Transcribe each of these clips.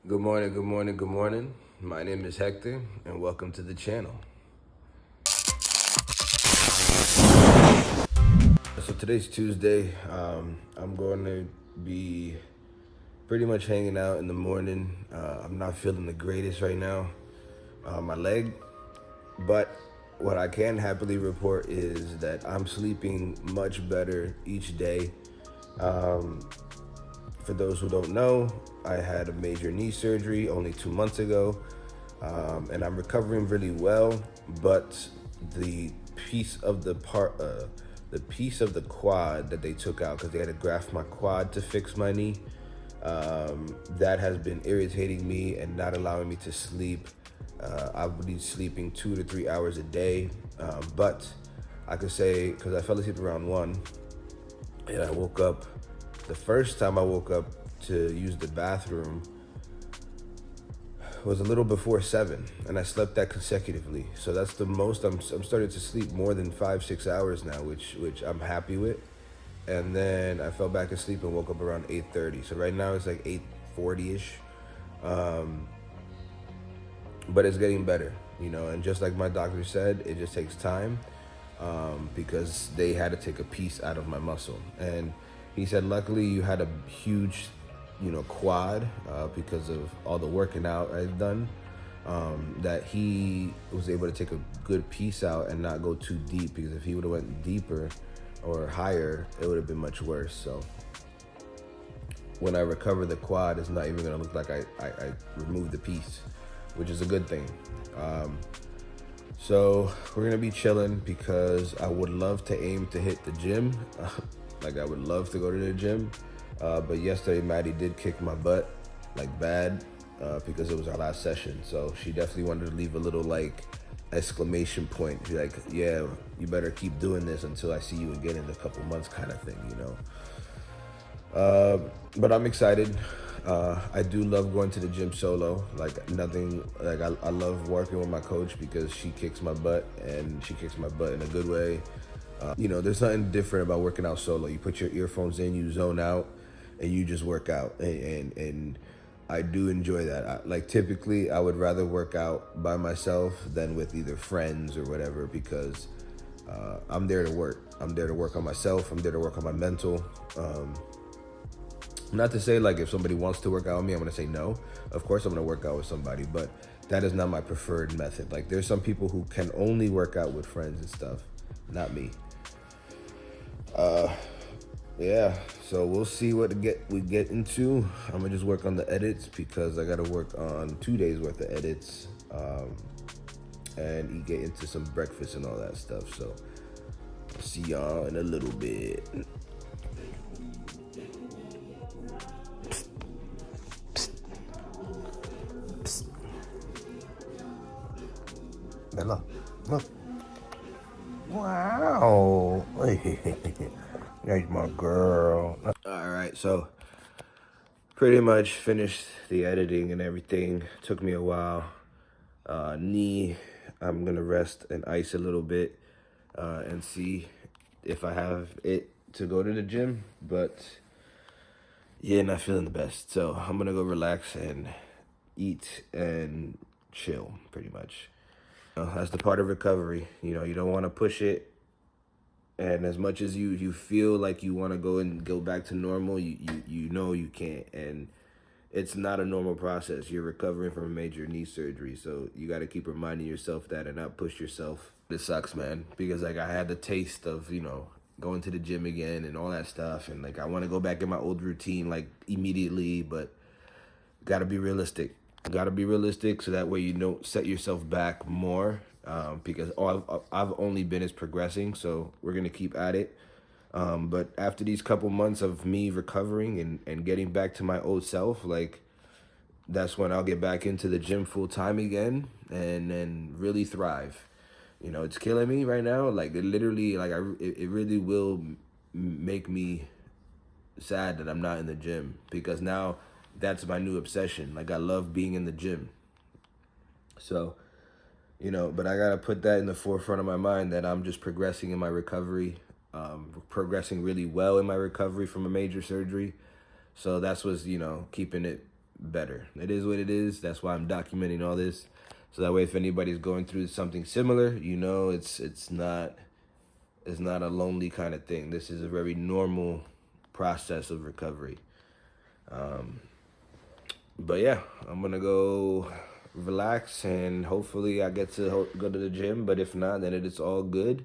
Good morning, good morning, good morning. My name is Hector, and welcome to the channel. So today's Tuesday. I'm going to be pretty much hanging out in the morning. I'm not feeling the greatest right now, my leg, but what I can happily report is that I'm sleeping much better each day. For those who don't know, I had a major knee surgery only 2 months ago, and I'm recovering really well. But the piece of the piece of the quad that they took out because they had to graft my quad to fix my knee, that has been irritating me and not allowing me to sleep. I would be sleeping 2 to 3 hours a day, but I could say because I fell asleep around 1, and I woke up. The first time I woke up to use the bathroom was a little before 7, and I slept that consecutively. So that's the most I'm starting to sleep more than 5-6 hours now, which I'm happy with. And then I fell back asleep and woke up around 8:30. So right now it's like 8:40ish, but it's getting better, And just like my doctor said, it just takes time, because they had to take a piece out of my muscle. And he said, luckily you had a huge, quad, because of all the working out I've done, that he was able to take a good piece out and not go too deep, because if he would have went deeper or higher, it would have been much worse. So when I recover the quad, it's not even gonna look like I removed the piece, which is a good thing. So we're gonna be chilling because I would love to aim to hit the gym. Like I would love to go to the gym. But yesterday Maddie did kick my butt, like bad, because it was our last session. So she definitely wanted to leave a little like exclamation point. She's like, yeah, you better keep doing this until I see you again in a couple months kind of thing, But I'm excited. I do love going to the gym solo. Like nothing, like I love working with my coach because she kicks my butt, and she kicks my butt in a good way. There's something different about working out solo. You put your earphones in, you zone out, and you just work out. And I do enjoy that. Like typically, I would rather work out by myself than with either friends or whatever, because I'm there to work. I'm there to work on myself. I'm there to work on my mental. Not to say like if somebody wants to work out with me, I'm gonna say no. Of course I'm gonna work out with somebody, but that is not my preferred method. Like there's some people who can only work out with friends and stuff. Not me. Yeah, so we'll see what we get into. I'm gonna just work on the edits because I gotta work on 2 days worth of edits, and get into some breakfast and all that stuff. So I'll see y'all in a little bit. Bella, look. Wow. That's my girl. All right, so pretty much finished the editing and everything. Took me a while. Knee, I'm gonna rest and ice a little bit, and see if I have it to go to the gym. But yeah, not feeling the best. So I'm gonna go relax and eat and chill, pretty much. That's the part of recovery. You don't want to push it, and as much as you feel like you want to go back to normal, you know you can't, and it's not a normal process. You're recovering from a major knee surgery, so you got to keep reminding yourself that and not push yourself. This sucks, man, because like I had the taste of going to the gym again and all that stuff, and like I want to go back in my old routine like immediately, but gotta be realistic. Gotta be realistic so that way you don't set yourself back more, because I've only been as progressing, so we're gonna keep at it. But after these couple months of me recovering and getting back to my old self, like that's when I'll get back into the gym full time again and then really thrive. It's killing me right now. Like it literally, like it really will make me sad that I'm not in the gym, because now that's my new obsession. Like I love being in the gym. So, but I gotta put that in the forefront of my mind that I'm just progressing in my recovery, progressing really well in my recovery from a major surgery. So that's what's, keeping it better. It is what it is. That's why I'm documenting all this. So that way, if anybody's going through something similar, you know, it's not a lonely kind of thing. This is a very normal process of recovery. But yeah, I'm gonna go relax, and hopefully I get to go to the gym. But if not, then it is all good,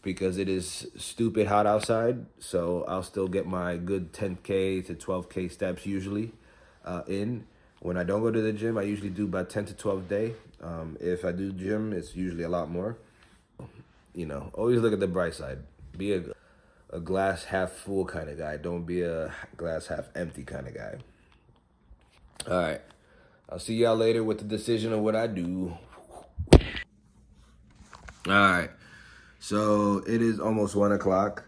because it is stupid hot outside. So I'll still get my good 10K to 12K steps usually in. When I don't go to the gym, I usually do about 10 to 12 a day. If I do gym, it's usually a lot more. You know, always look at the bright side. Be a glass half full kind of guy. Don't be a glass half empty kind of guy. All right. I'll see y'all later with the decision of what I do. All right. So it is almost 1 o'clock.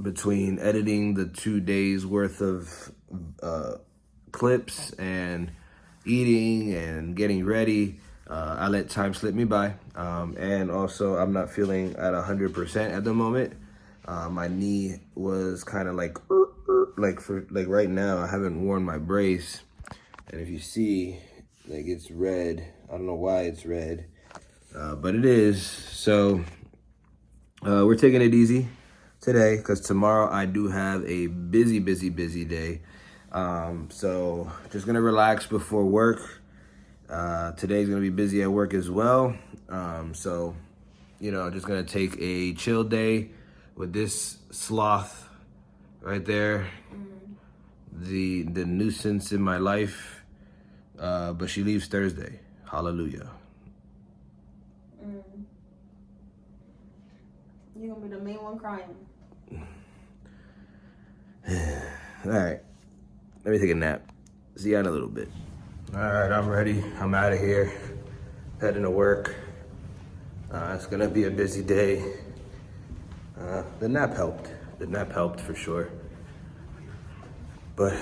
Between editing the 2 days worth of clips and eating and getting ready, I let time slip me by. And also, I'm not feeling at 100% at the moment. My knee was kind of like right now, I haven't worn my brace. And if you see, like, it's red. I don't know why it's red, but it is. So we're taking it easy today, because tomorrow I do have a busy day. So just gonna relax before work. Today's gonna be busy at work as well. So, you know, just gonna take a chill day with this sloth right there. The nuisance in my life. But she leaves Thursday. Hallelujah. You're gonna be the main one crying. All right. Let me take a nap. See ya in a little bit. All right, I'm ready. I'm out of here. Heading to work. It's gonna be a busy day. The nap helped. The nap helped for sure. But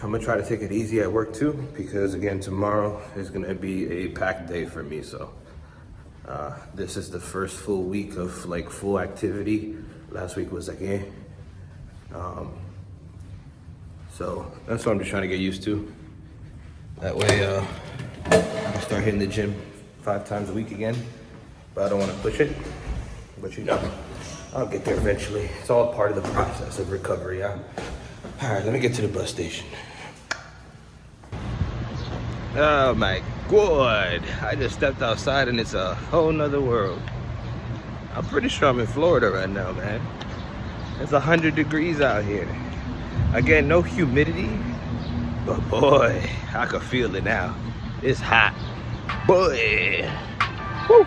I'm gonna try to take it easy at work too, because again, tomorrow is gonna be a packed day for me. So this is the first full week of like full activity. Last week was like, so that's what I'm just trying to get used to. That way, I can start hitting the gym 5 times a week again. But I don't want to push it. But you know, I'll get there eventually. It's all part of the process of recovery. All right, let me get to the bus station. Oh my God. I just stepped outside and it's a whole nother world. I'm pretty sure I'm in Florida right now, man. It's 100 degrees out here. Again, no humidity, but boy, I can feel it now. It's hot. Boy. Woo.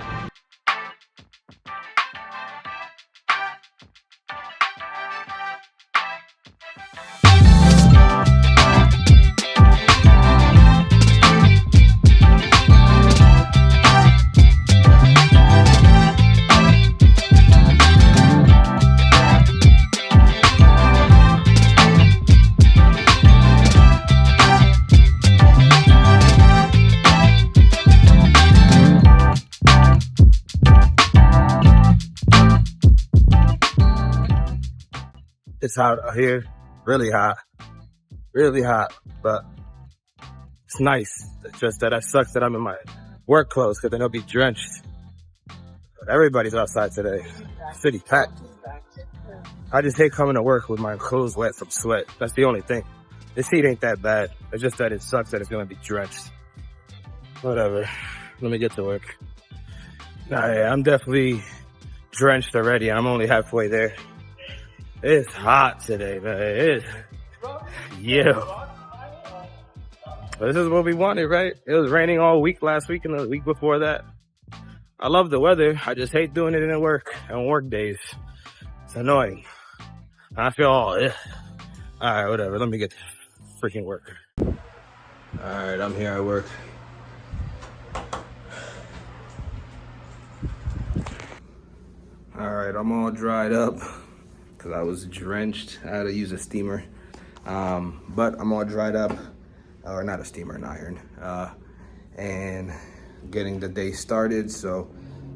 It's hot out here, really hot, but it's nice. It's just that it sucks that I'm in my work clothes, because then I'll be drenched. But everybody's outside today. City packed. I just hate coming to work with my clothes wet from sweat. That's the only thing. This heat ain't that bad. It's just that it sucks that it's gonna be drenched. Whatever. Let me get to work. Nah, yeah, I'm definitely drenched already. I'm only halfway there. It's hot today, man. It's, yeah. This is what we wanted, right? It was raining all week last week and the week before that. I love the weather. I just hate doing it in work on work days. It's annoying. I feel all, all right, whatever. Let me get to freaking work. All right, I'm here at work. All right, I'm all dried up, because I was drenched. I had to use a steamer. But I'm all dried up, or not a steamer, an iron, and getting the day started. So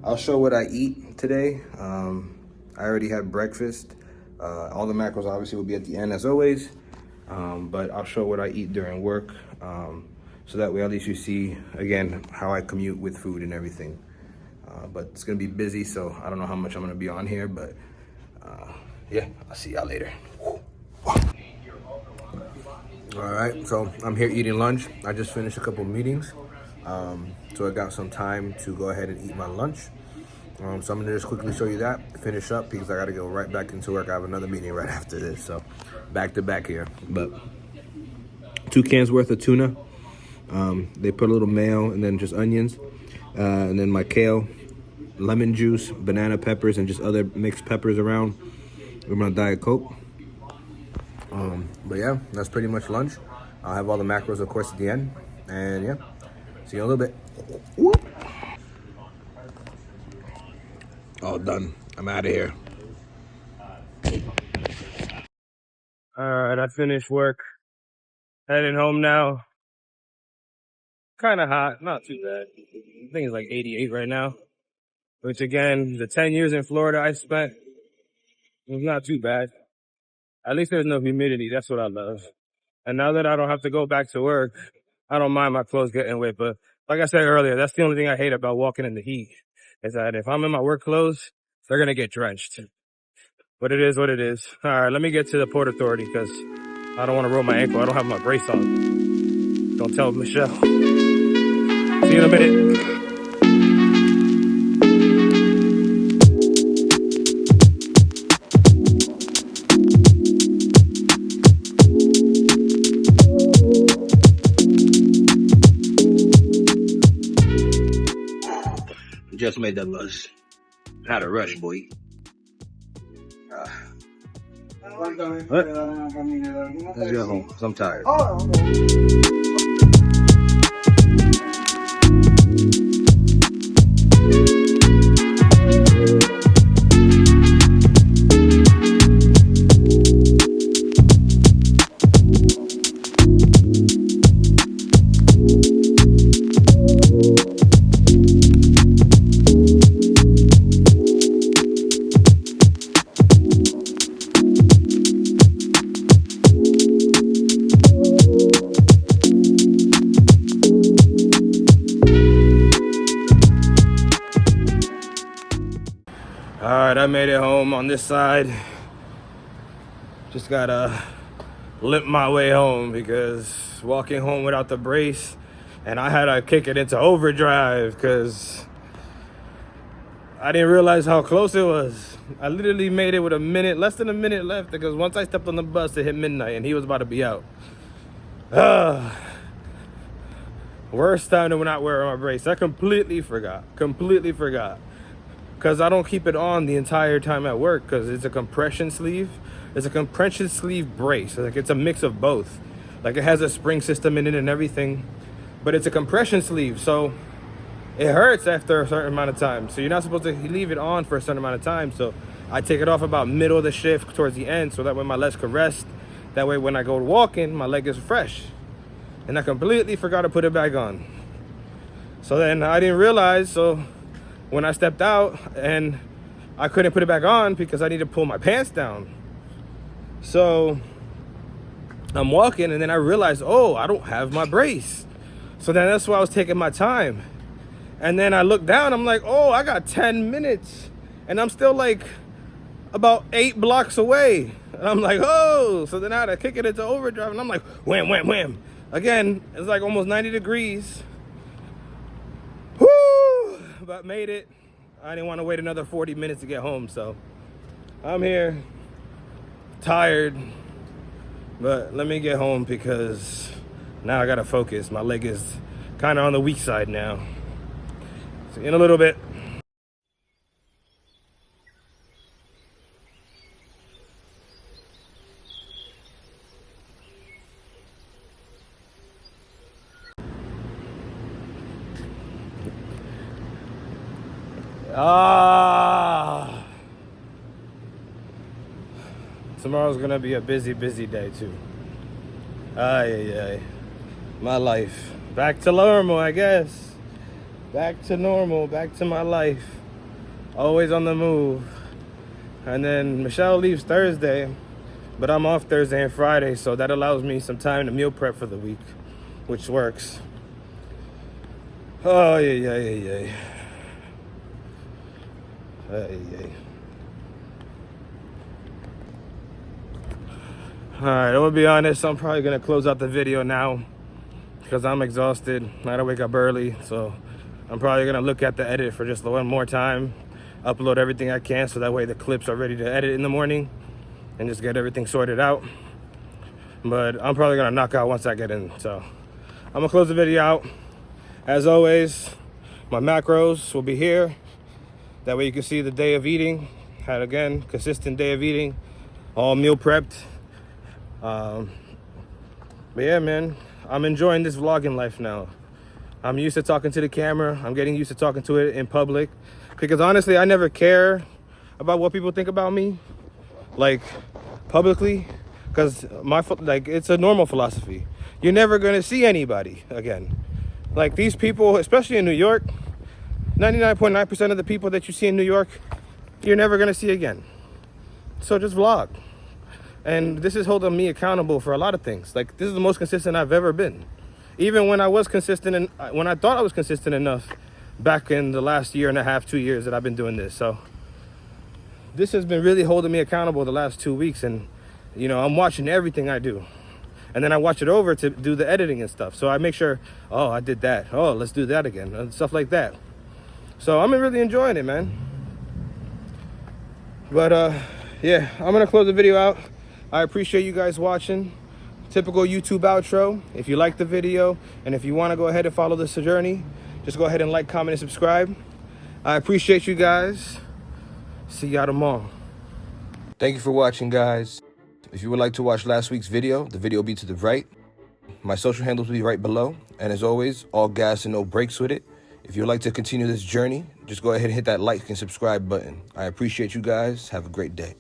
I'll show what I eat today. I already had breakfast. All the macros obviously will be at the end as always. but I'll show what I eat during work, so that way at least you see, again, how I commute with food and everything. But it's gonna be busy, so I don't know how much I'm gonna be on here, but yeah, I'll see y'all later. All right, so I'm here eating lunch. I just finished a couple meetings, so I got some time to go ahead and eat my lunch. So I'm gonna just quickly show you that, finish up, because I gotta go right back into work. I have another meeting right after this, so back to back here. But 2 cans worth of tuna. They put a little mayo and then just onions, and then my kale, lemon juice, banana peppers, and just other mixed peppers around with my Diet Coke. But yeah, that's pretty much lunch. I'll have all the macros, of course, at the end. And yeah, see you in a little bit. Whoop. All done. I'm out of here. All right, I finished work. Heading home now. Kind of hot, not too bad. I think it's like 88 right now. Which again, the 10 years in Florida I spent, it was not too bad. At least there's no humidity. That's what I love. And now that I don't have to go back to work, I don't mind my clothes getting wet. But like I said earlier, that's the only thing I hate about walking in the heat, is that if I'm in my work clothes, they're going to get drenched. But it is what it is. All right, let me get to the Port Authority because I don't want to roll my ankle. I don't have my brace on. Don't tell Michelle. See you in a minute. Just made that buzz. Had a rush, boy. What? Let's go home, 'cause I'm tired. All right, I made it home on this side. Just gotta limp my way home because walking home without the brace, and I had to kick it into overdrive because I didn't realize how close it was. I literally made it with less than a minute left, because once I stepped on the bus, it hit midnight and he was about to be out. Worst time to not wear my brace. I completely forgot. Because I don't keep it on the entire time at work, because it's a compression sleeve. It's a compression sleeve brace. Like, it's a mix of both. Like, it has a spring system in it and everything, but it's a compression sleeve, so it hurts after a certain amount of time. So you're not supposed to leave it on for a certain amount of time. So I take it off about middle of the shift towards the end, so that way my legs can rest. That way when I go walking, my leg is fresh. And I completely forgot to put it back on. So then I didn't realize, so when I stepped out, and I couldn't put it back on because I need to pull my pants down. So I'm walking, and then I realized, oh, I don't have my brace. So then that's why I was taking my time. And then I looked down, I'm like, oh, I got 10 minutes. And I'm still like about 8 blocks away. And I'm like, oh. So then I had to kick it into overdrive, and I'm like, wham, wham, wham. Again, it's like almost 90 degrees. Whoo! But made it. I didn't want to wait another 40 minutes to get home, so I'm here, tired. But let me get home because now I gotta focus. My leg is kind of on the weak side now. See you in a little bit. Tomorrow's gonna be a busy day too. Ay. My life. Back to normal, I guess. Back to normal, back to my life. Always on the move. And then Michelle leaves Thursday. But I'm off Thursday and Friday, so that allows me some time to meal prep for the week, which works. Oh, yeah. Alright, I'm gonna be honest, I'm probably gonna close out the video now because I'm exhausted. I had to wake up early, so I'm probably gonna look at the edit for just one more time, upload everything I can so that way the clips are ready to edit in the morning and just get everything sorted out. But I'm probably gonna knock out once I get in. So I'm gonna close the video out. As always, my macros will be here. That way you can see the day of eating. Had, again, consistent day of eating, all meal prepped. But yeah, man, I'm enjoying this vlogging life now. I'm used to talking to the camera. I'm getting used to talking to it in public. Because honestly, I never care about what people think about me, like, publicly. Because it's a normal philosophy. You're never gonna see anybody again. Like, these people, especially in New York, 99.9% of the people that you see in New York, you're never gonna see again. So just vlog. And this is holding me accountable for a lot of things. Like, this is the most consistent I've ever been. Even when I was consistent, and when I thought I was consistent enough back in the last year and a half, 2 years that I've been doing this. So this has been really holding me accountable the last 2 weeks. And, you know, I'm watching everything I do. And then I watch it over to do the editing and stuff. So I make sure, oh, I did that. Oh, let's do that again. And stuff like that. So I'm really enjoying it, man. But, yeah, I'm going to close the video out. I appreciate you guys watching. Typical YouTube outro. If you like the video and if you want to go ahead and follow this journey, just go ahead and like, comment, and subscribe. I appreciate you guys. See y'all tomorrow. Thank you for watching, guys. If you would like to watch last week's video, the video will be to the right. My social handles will be right below. And as always, all gas and no brakes with it. If you would like to continue this journey, just go ahead and hit that like and subscribe button. I appreciate you guys. Have a great day.